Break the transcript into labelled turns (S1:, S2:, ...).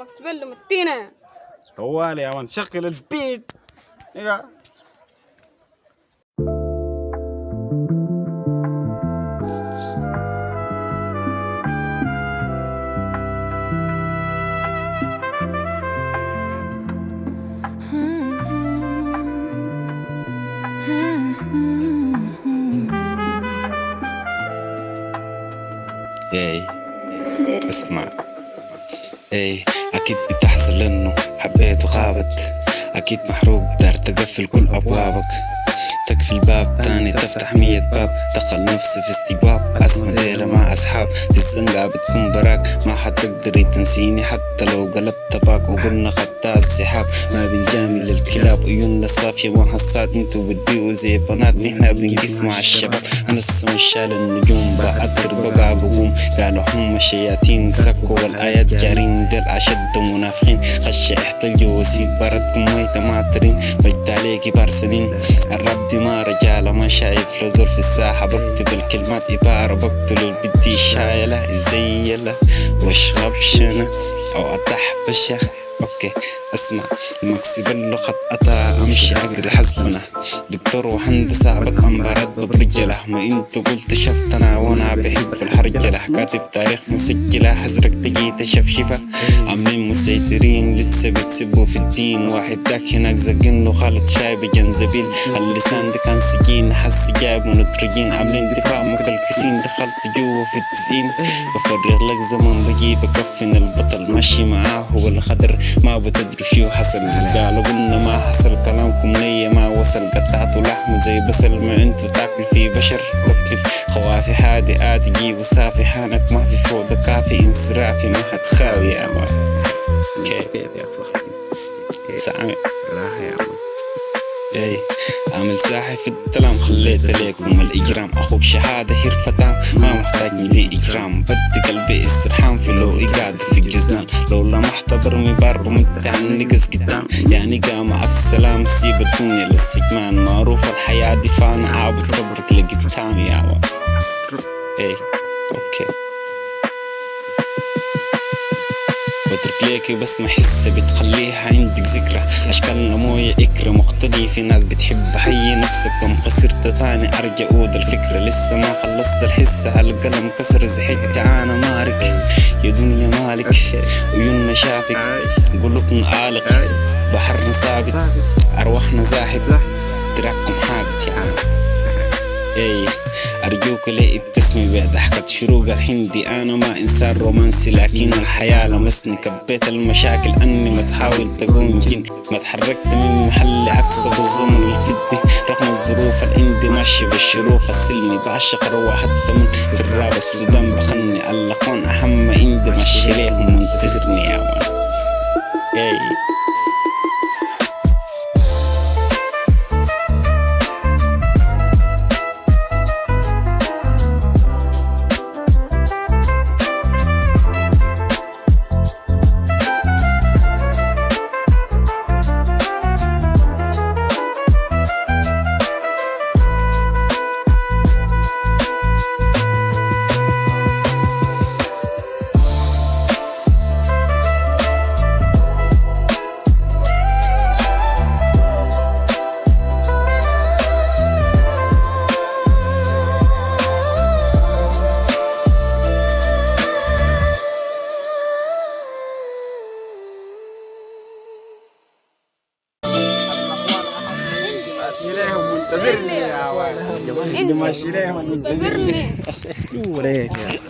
S1: مكسبين له متينة
S2: طوالي يا مان شغل البيت يا
S3: ايه اسمع. ايه اكيد بتحزن لانه حبيت وغابت، اكيد محروق دار تقفل كل ابوابك، تكفي الباب تاني تفتح 100 باب، دخل نفسي في استجواب، اسمى ليلة مع اصحاب في الزنقة بتكون براك، ما حتقدري تنسيني حتى لو قلبت باك، وقلنا خطاء السحاب ما بنجامل للكلاب، عيوننا صافية وحصات انتو بتبيعوا زي بنات، نحنا بنقف مع الشباب، انا السما شال النجوم بقدر بقى بقوم، قالوا هم شياطين سكوا والايات جارين، دل اشد منافقين، خش احتلجوا وسيل بردكم ميتة معترين، بجد عليكي بارسلين، الرب دي ما رجالة ما شايف رزول في الساحة، بكتب الكلمات عبارة بقتل البدي شايلة ازاي يلا واشغب شنا او اتحبشه. اوكي اسمع، المكسب اللي خط قطع امشي اجري حسبنا، دكتور وهندسة بتأمبرات برجله، ما انت قلت شفتنا وانا بحب الحرجله، كاتب تاريخ مسجله حزرك تجي تشفشفه، عاملين مسيطرين لسه بتسبوا في الدين، واحد داك هناك زقنه خالط شاي بجنزبيل، اللسان ده كان سجين حس جايب منطرجين، عاملين دفاع مكلكسين، دخلت جوا في التسين، بفرغ لك زمن بجيب بكفن البطل ماشي معاه هو الخدر، ما بتدري شو حصل، قالوا قلنا ما حصل كلامكم ليا ما وصل، قطعتوا لحمه زي بصل ما انتو تاكل فيه بشر، بكتب خوافي حادي آتي جيب وسافي حانك ما في فوضى كافي انصرافي ما حتخاوي يا مان.
S2: كيف يا صاحبي
S3: سامي
S2: راح يا مان.
S3: ايه عامل ساحي في الظلام خليت عليكم الاجرام، اخوك شهاده هير فتام ما محتاجني باجرام، بدي قلبي استرحام في لو قاعد في الجزلان، لو لمحت برمي باربه متعن نقص قدام، يعني قام معك سلام سيب الدنيا للسجمان، معروف الحياه دفاع عابد ربك لقدام يا مان. ايه اوكي بترك ليكي بس ما حسة بتخليها عندك ذكرى، أشكالنا موية إكرة مختلفة، ناس بتحب حي نفسك، كم خسرت تاني أرجع أود الفكرة، لسه ما خلصت الحسة على القلم كسر زحت أنا مارك يا دنيا مالك، عيوننا شافك قلوبنا عالق، بحرنا ثابت أرواحنا زاحب، تراكم حابت يا عم. ايه ارجوك ليه ابتسمي بضحكة شروق الهندي، انا ما انسان رومانسي لكن الحياة لمسني، كبيت المشاكل اني ما تحاول تكون جن، ما تحركت من محل عكس بالزمن الفدي، رغم الظروف العندي ماشي بالشروق السلمي، بعشق روح حتى من في الراب السودان بخني، الاخوان اهم عندي ماشي ليهم منتظرني يا مان. ايه
S2: ماشي ليهم منتظرني يا مان،
S1: انت
S2: ماشي ليهم
S1: منتظرني
S2: منتظرني.